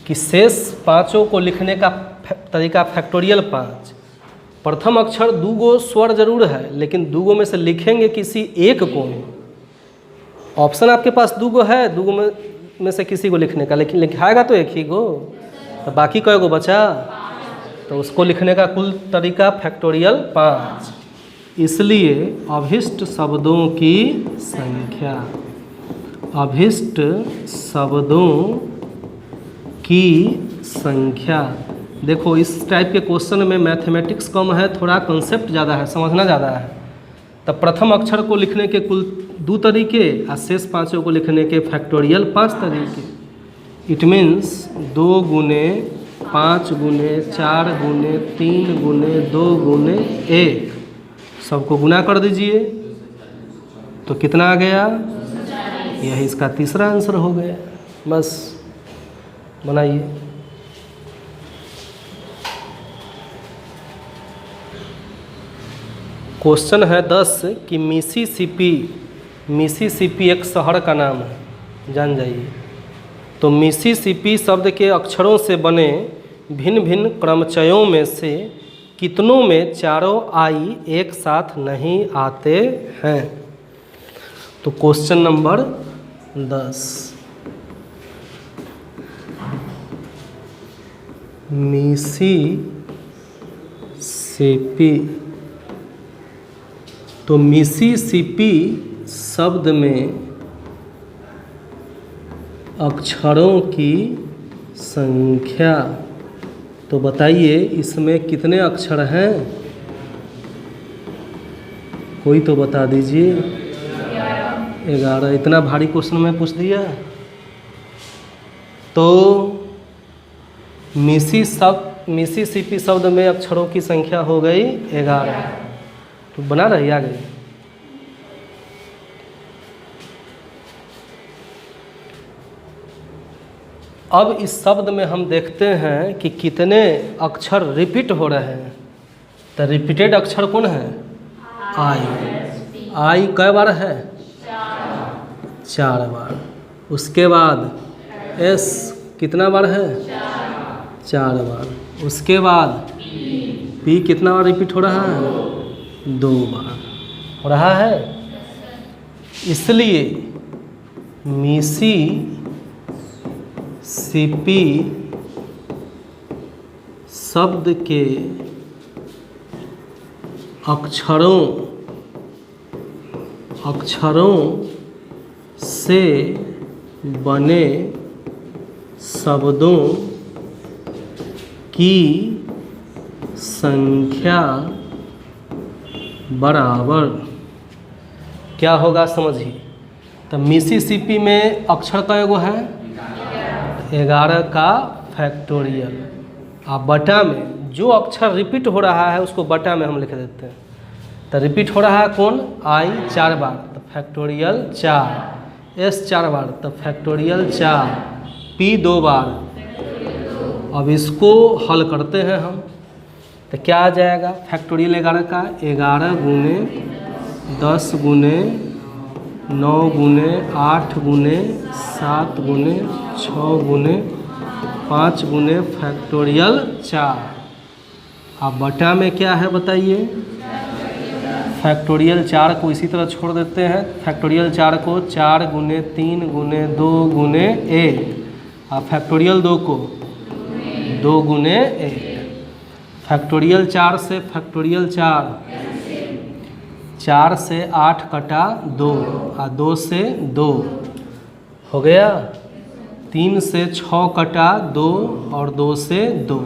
कि शेष 5 को लिखने का तरीका फैक्टोरियल 5। प्रथम अक्षर 2 गो स्वर जरूर है, लेकिन 2 गो में से लिखेंगे किसी एक को। ऑप्शन आपके पास 2 गो है, 2 गो में से किसी को लिखने का, लेकिन लिखाएगा तो एक ही गो, तो बाकी कई गो बचा, तो उसको लिखने का कुल तरीका फैक्टोरियल 5। इसलिए अभिष्ट शब्दों की संख्या, अभिष्ट शब्दों की संख्या। देखो इस टाइप के क्वेश्चन में मैथमेटिक्स कम है, थोड़ा कंसेप्ट ज़्यादा है, समझना ज़्यादा है। तब प्रथम अक्षर को लिखने के कुल 2 तरीके और शेष 5 को लिखने के फैक्टोरियल 5 तरीके। इट मीन्स 2 गुने 5 गुने 4 गुने 3 गुने 2 गुने 1, सबको गुना कर दीजिए तो कितना आ गया, यही इसका तीसरा आंसर हो गया। बस बनाइए। क्वेश्चन है 10 कि मिसिसिपी एक शहर का नाम है, जान जाइए। तो मिसिसिपी शब्द के अक्षरों से बने भिन्न भिन्न क्रमचयों में से कितनों में चारों आई एक साथ नहीं आते हैं? तो क्वेश्चन नंबर 10, मिसिसिपी। तो मिसिसिपी शब्द में अक्षरों की संख्या, तो बताइए इसमें कितने अक्षर हैं? कोई तो बता दीजिए। 11। इतना भारी क्वेश्चन में पूछ दिया। तो मिसिसिपी शब्द में अक्षरों की संख्या हो गई 11। तो बना रही आ गई। अब इस शब्द में हम देखते हैं कि कितने अक्षर रिपीट हो रहे हैं। तो रिपीटेड अक्षर कौन है? आई। आई कै बार है? 4 बार। उसके बाद एस कितना बार है? 4 बार। उसके बाद पी कितना बार रिपीट हो रहा है? 2 बार हो रहा है। इसलिए मिसिसिपी शब्द के अक्षरों से बने शब्दों की संख्या बराबर क्या होगा समझिए। तो मिसिसिपी में अक्षर कै गो है? 11 का फैक्टोरियल। अब बटा में जो अक्षर रिपीट हो रहा है उसको बटा में हम लिख देते हैं। तो रिपीट हो रहा है कौन? आई 4 बार तो फैक्टोरियल 4, एस 4 बार तो फैक्टोरियल 4, पी 2 बार। अब इसको हल करते हैं हम तो क्या आ जाएगा? फैक्टोरियल 11 का 11 गुने 10 गुने 9 गुने 8 गुने 7 गुने 6 गुने 5 गुने फैक्टोरियल 4। अब बटा में क्या है बताइए? फैक्टोरियल 4 को इसी तरह छोड़ देते हैं। फैक्टोरियल 4 को 4 गुने 3 गुने 2 गुने 1 और फैक्टोरियल 2 को 2 गुने 1। फैक्टोरियल 4 से फैक्टोरियल 4 से 8 कटा 2 और 2 से 2 हो गया। 3 से 6 कटा 2 और 2 से 2,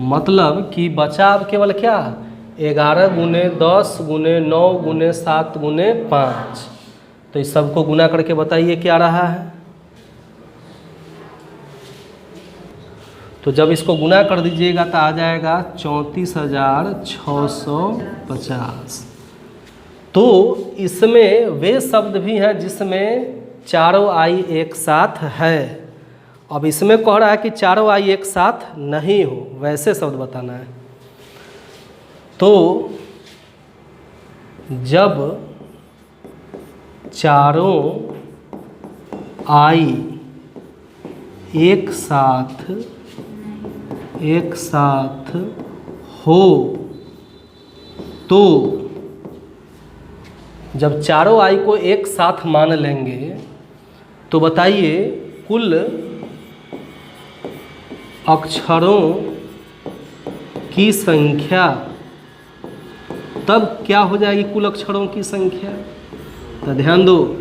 मतलब कि बचा अब केवल क्या? 11 गुने 10 गुने 9 गुने 7 गुने 5। तो इस सबको गुना करके बताइए क्या रहा है। तो जब इसको गुना कर दीजिएगा तो आ जाएगा 34,650। तो इसमें वे शब्द भी हैं जिसमें चारों आई एक साथ है। अब इसमें कह रहा है कि चारों आई एक साथ नहीं हो, वैसे शब्द बताना है। तो जब चारों आई एक साथ हो, तो जब चारों आई को एक साथ मान लेंगे तो बताइए कुल अक्षरों की संख्या तब क्या हो जाएगी? कुल अक्षरों की संख्या। तो ध्यान दो,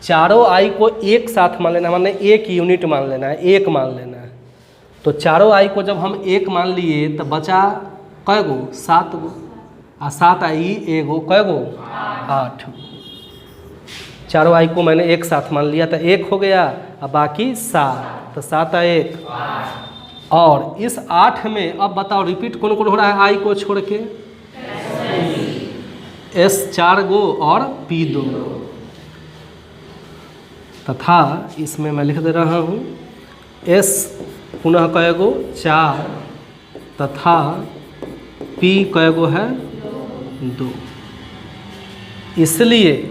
चारों आई को एक साथ मान लेना, माने एक यूनिट मान लेना है, एक मान लेना है। तो चारों आई को जब हम एक मान लिए तो बचा कै गो? 7 गो। और 7 आई एगो कै गो? 8 गो। चारों आई को मैंने एक साथ मान लिया तो 1 हो गया और बाकी 7, तो 7 और 1 और इस 8 में अब बताओ रिपीट कौन कौन हो रहा है? आई को छोड़ के एस 4 गो और पी 2 गो, तथा इसमें मैं लिख दे रहा हूँ एस पुनः कै गो? 4 तथा पी कै गो है? 2। इसलिए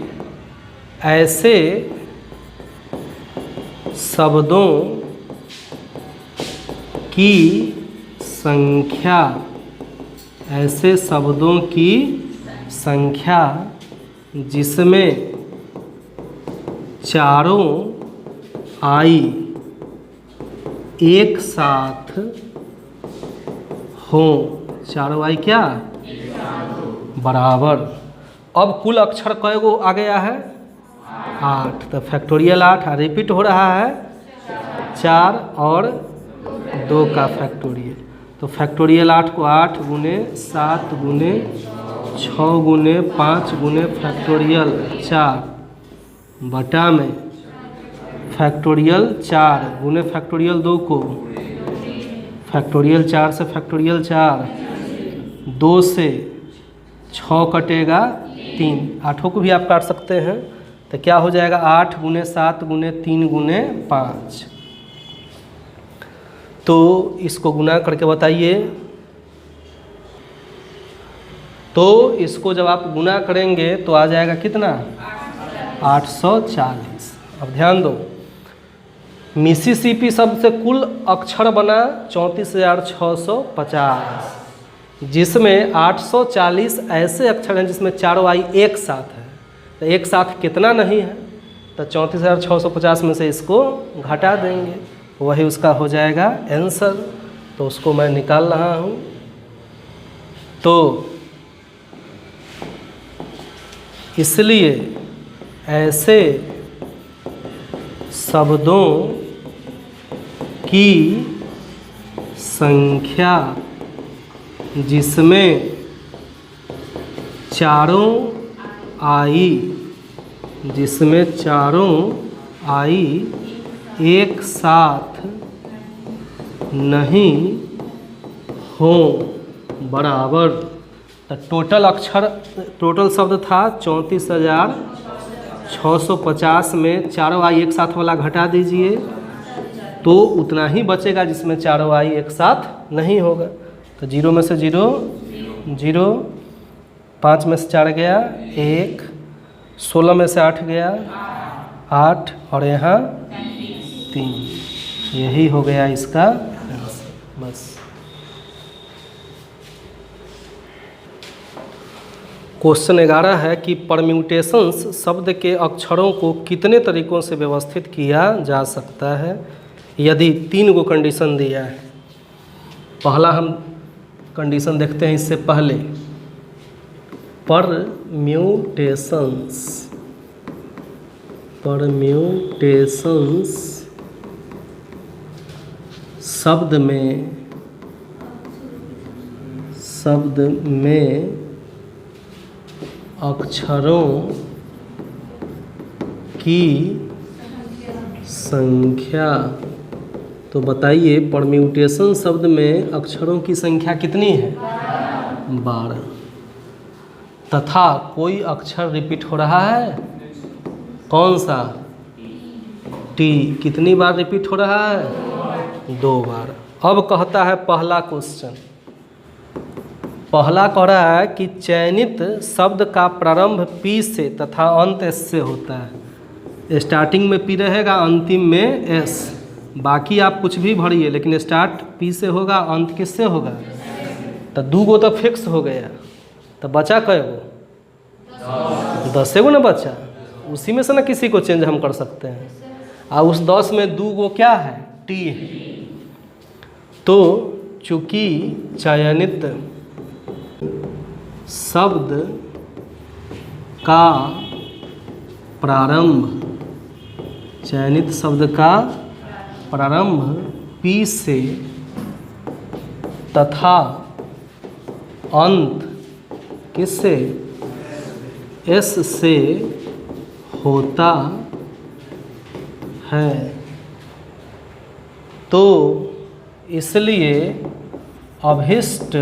ऐसे शब्दों की संख्या, ऐसे शब्दों की संख्या जिसमें चारों आई एक साथ हो। चारों आई क्या बराबर। अब कुल अक्षर कय गो आ गया है 8, तो फैक्टोरियल 8 रिपीट हो रहा है 4 और 2 का फैक्टोरियल। तो फैक्टोरियल 8 को 8 गुने 7 गुने 6 गुने 5 गुने फैक्टोरियल 4 बटा में फैक्टोरियल 4 गुने फैक्टोरियल 2 को फैक्टोरियल 4 से फैक्टोरियल 4, 2 से 6 कटेगा 3, 8 को भी आप काट सकते हैं। तो क्या हो जाएगा 8 गुने 7 गुने 3 गुने 5। तो इसको गुना करके बताइए। तो इसको जब आप गुना करेंगे तो आ जाएगा कितना 840। अब ध्यान दो, मिसिसिपी शब्द से कुल अक्षर बना 34,650, जिसमें 840 ऐसे अक्षर हैं जिसमें चारों आई एक साथ है। तो एक साथ कितना नहीं है, तो 34,650 में से इसको घटा देंगे, वही उसका हो जाएगा आंसर। तो उसको मैं निकाल रहा हूँ। तो इसलिए ऐसे शब्दों की संख्या जिसमें चारों आई एक साथ नहीं हो बराबर। तो टोटल शब्द था 34,650 में चारों आई एक साथ वाला घटा दीजिए तो उतना ही बचेगा जिसमें चारों आई एक साथ नहीं होगा। तो 0 में से 0 0, 5 में से 4 गया 1, 16 में से 8 गया 8 और यहाँ 3। यही हो गया इसका आंसर। बस क्वेश्चन 11 है कि परम्यूटेशंस शब्द के अक्षरों को कितने तरीकों से व्यवस्थित किया जा सकता है यदि 3 गो कंडीशन दिया है। पहला हम कंडीशन देखते हैं इससे पहले। परम्यूटेशंस शब्द में अक्षरों की संख्या। तो बताइए परम्यूटेशन शब्द में अक्षरों की संख्या कितनी है 12 तथा कोई अक्षर रिपीट हो रहा है कौन सा टी। कितनी बार रिपीट हो रहा है 2 बार। अब कहता है पहला क्वेश्चन, पहला कह रहा है कि चयनित शब्द का प्रारंभ पी से तथा अंत एस से होता है। स्टार्टिंग में पी रहेगा अंतिम में एस, बाकी आप कुछ भी भरिए लेकिन स्टार्ट पी से होगा अंत किससे होगा। तो 2 गो तो फिक्स हो गया, तो बचा कै गो 10 गो ना बचा। उसी में से ना किसी को चेंज हम कर सकते हैं। और उस 10 में 2 गो क्या है टी है। तो चूंकि चयनित शब्द का प्रारंभ पी से तथा अंत किससे एस से होता है, तो इसलिए अभिष्ट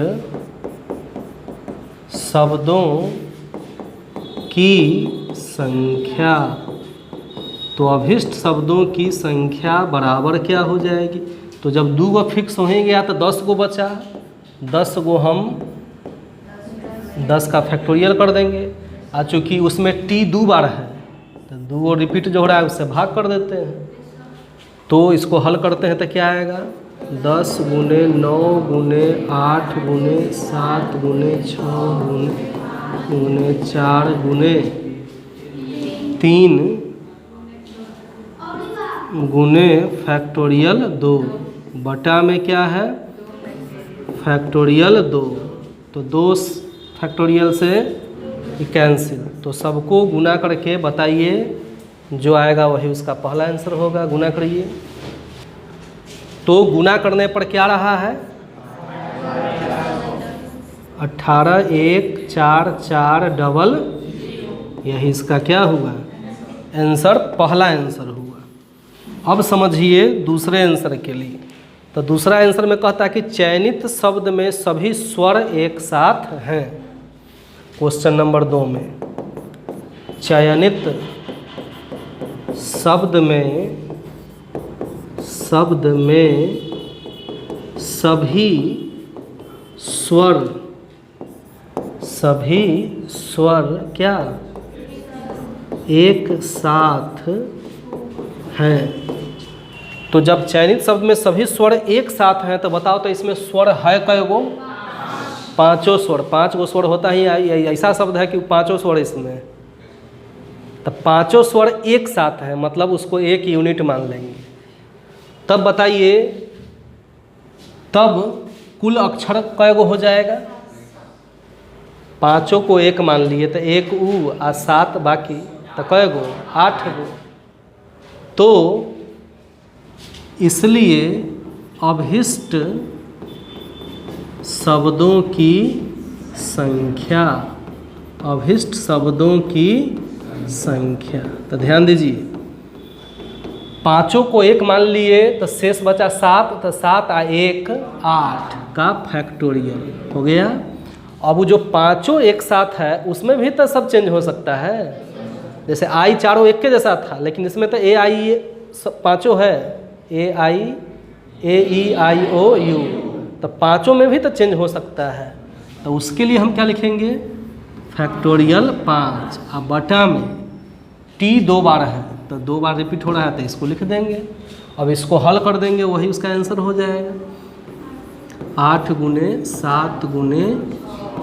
शब्दों की संख्या। तो अभिष्ट शब्दों की संख्या बराबर क्या हो जाएगी। तो जब 2 गो फिक्स हो ही गया तो 10 गो बचा, 10 गो हम 10 का फैक्टोरियल कर देंगे। और चूँकि उसमें टी 2 बार है तो 2 गो रिपीट जो हो रहा है उससे भाग कर देते हैं। तो इसको हल करते हैं तो क्या आएगा, 10 गुने 9 गुने 8 गुने 7 गुने 6 गुने 4 गुने 3 गुने फैक्टोरियल 2 बटा में क्या है फैक्टोरियल 2। तो 2 फैक्टोरियल से कैंसिल, तो सबको गुना करके बताइए, जो आएगा वही उसका पहला आंसर होगा। गुना करिए, तो गुना करने पर क्या रहा है 18 1 4 4 डबल, यही इसका क्या हुआ आंसर, पहला आंसर हुआ। अब समझिए दूसरे आंसर के लिए, तो दूसरा आंसर में कहता है कि चयनित शब्द में सभी स्वर एक साथ हैं। क्वेश्चन नंबर 2 में चयनित शब्द में सभी स्वर क्या एक साथ हैं। तो जब चयनित शब्द में सभी स्वर एक साथ हैं तो बताओ तो इसमें स्वर है कै गो, 5 स्वर, 5 गो स्वर होता ही, ऐसा शब्द है कि 5 स्वर इसमें, तो 5 स्वर एक साथ है मतलब उसको एक यूनिट मान लेंगे। तब बताइए तब कुल अक्षर कै गो हो जाएगा, 5 को एक मान लिए तो 1 उ आ 7 बाकी, तो कै गो 8 गो। तो इसलिए अभिष्ट शब्दों की संख्या, अभिष्ट शब्दों की संख्या, तो ध्यान दीजिए 5 को एक मान लिए तो शेष बचा 7, तो 7 आ 1 8 का फैक्टोरियल हो गया। अब वो जो 5 एक साथ है उसमें भी तो सब चेंज हो सकता है, जैसे आई चारों एक के जैसा था, लेकिन इसमें तो ए आई 5 है, ए आई ए ई आई ओ यू, तो 5 में भी तो चेंज हो सकता है। तो उसके लिए हम क्या लिखेंगे फैक्टोरियल 5, अब बटा में टी 2 बार है तो 2 बार रिपीट हो रहा है तो इसको लिख देंगे। अब इसको हल कर देंगे वही उसका आंसर हो जाएगा, 8 गुने 7 गुने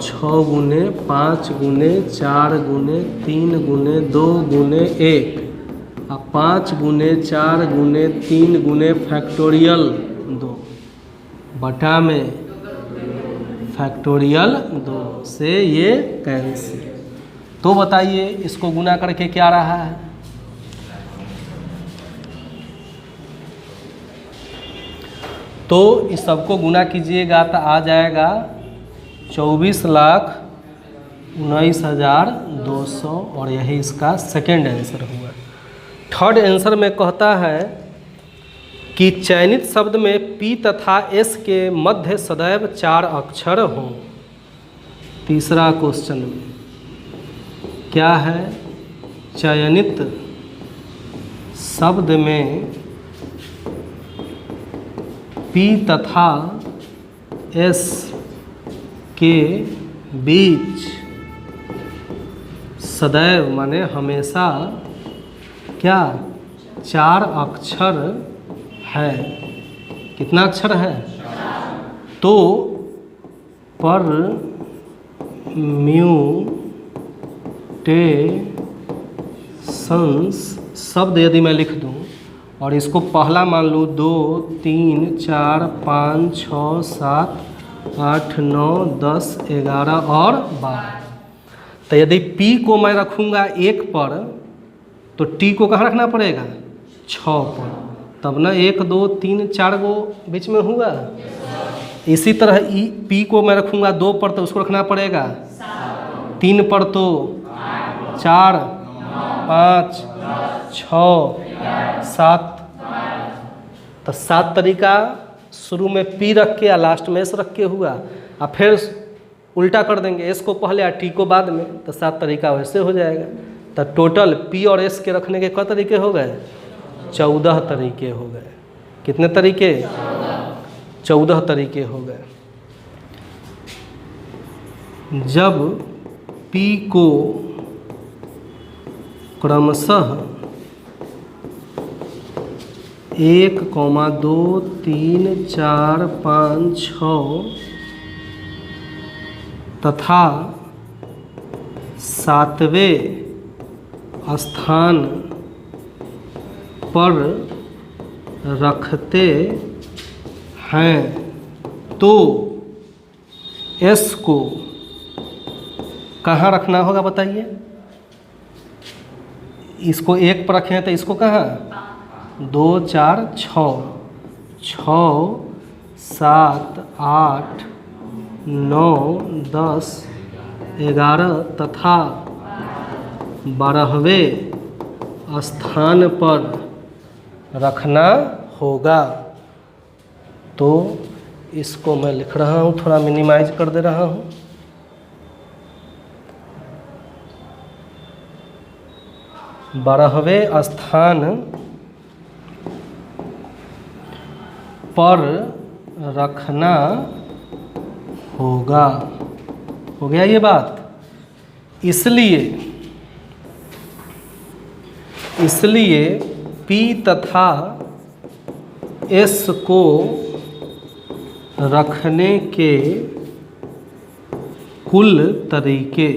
6 गुने 5 गुने 4 गुने 3 गुने 2 गुने 1 और 5 गुने 4 गुने 3 गुने फैक्टोरियल 2 बटा में फैक्टोरियल 2 से ये कैंसिल। तो बताइए इसको गुना करके क्या रहा है, तो इस सबको गुना कीजिएगा तो आ जाएगा 24,19,200 और यही इसका सेकेंड आंसर हुआ। थर्ड आंसर में कहता है कि चयनित शब्द में पी तथा एस के मध्य सदैव 4 अक्षर हों। तीसरा क्वेश्चन में क्या है, चयनित शब्द में पी तथा एस के बीच सदैव माने हमेशा क्या 4 अक्षर है। कितना अक्षर है, तो पर म्यूटेशंस शब्द यदि मैं लिख दूं और इसको पहला मान लूँ 2 3 4 5 6 7 8 9 10 11 और 12, तो यदि P को मैं रखूँगा 1 पर तो T को कहाँ रखना पड़ेगा 6 पर, तब ना 1 2 3 4 गो बीच में हुआ। इसी तरह P को मैं रखूँगा 2 पर तो उसको रखना पड़ेगा 3 पर तो 4 5 6 7, तो 7 तरीका शुरू में P रख के या लास्ट में S रख के हुआ, और फिर उल्टा कर देंगे S को पहले या T को बाद में, तो 7 तरीका वैसे हो जाएगा। तो टोटल P और S के रखने के कितने तरीके हो गए, 14 तरीके हो गए। कितने तरीके, 14 तरीके हो गए। जब P को क्रमशः 1, 2, 3, 4, 5, 6 तथा 7वें स्थान पर रखते हैं तो S को कहाँ रखना होगा बताइए। इसको 1 पर रखें तो इसको कहाँ 2, 4, 6, 7, 8, 9, 10, 11 तथा 12वें स्थान पर रखना होगा। तो इसको मैं लिख रहा हूँ, थोड़ा मिनिमाइज कर दे रहा हूँ। बारहवें स्थान पर रखना होगा। हो गया ये बात। इसलिए P तथा S को रखने के कुल तरीके।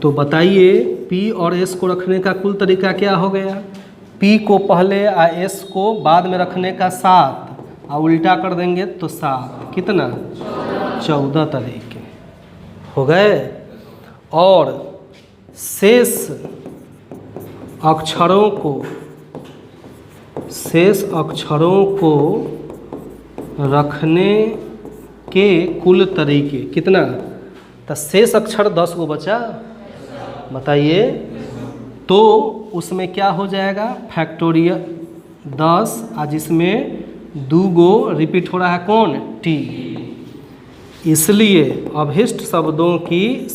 तो बताइए P और S को रखने का कुल तरीका क्या हो गया। P को पहले और S को बाद में रखने का 7 और उल्टा कर देंगे तो 7 कितना 14 तरीके हो गए। और शेष अक्षरों को रखने के कुल तरीके कितना। तो शेष अक्षर 10 गो बचा बताइए। तो उसमें क्या हो जाएगा फैक्टोरियल 10 और जिसमें 2 गो रिपीट हो रहा है कौन T। इसलिए अभिष्ट शब्दों की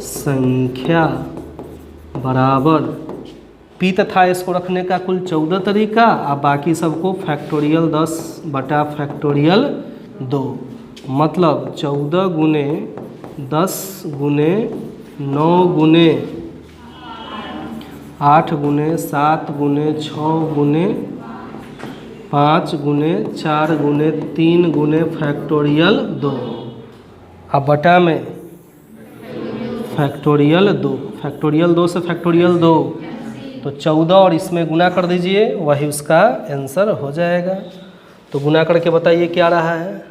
संख्या बराबर P तथा S को रखने का कुल 14 तरीका और बाकी सबको फैक्टोरियल 10 बटा फैक्टोरियल 2 मतलब 14 गुने 10 गुने 9 गुने 8 गुने 7 गुने 6 गुने 5 गुने 4 गुने 3 गुने फैक्टोरियल 2 अब बटा में फैक्टोरियल 2। फैक्टोरियल 2 से फैक्टोरियल 2 तो 14 और इसमें गुना कर दीजिए वही उसका आंसर हो जाएगा। तो गुना करके बताइए क्या रहा है।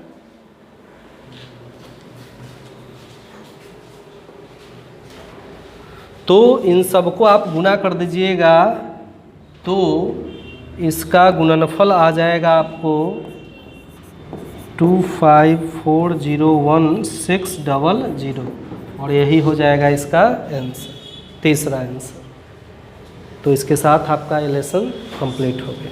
तो इन सबको आप गुना कर दीजिएगा तो इसका गुणनफल आ जाएगा आपको 25401600 और यही हो जाएगा इसका आंसर, तीसरा आंसर। तो इसके साथ आपका ये लेसन कंप्लीट हो गया।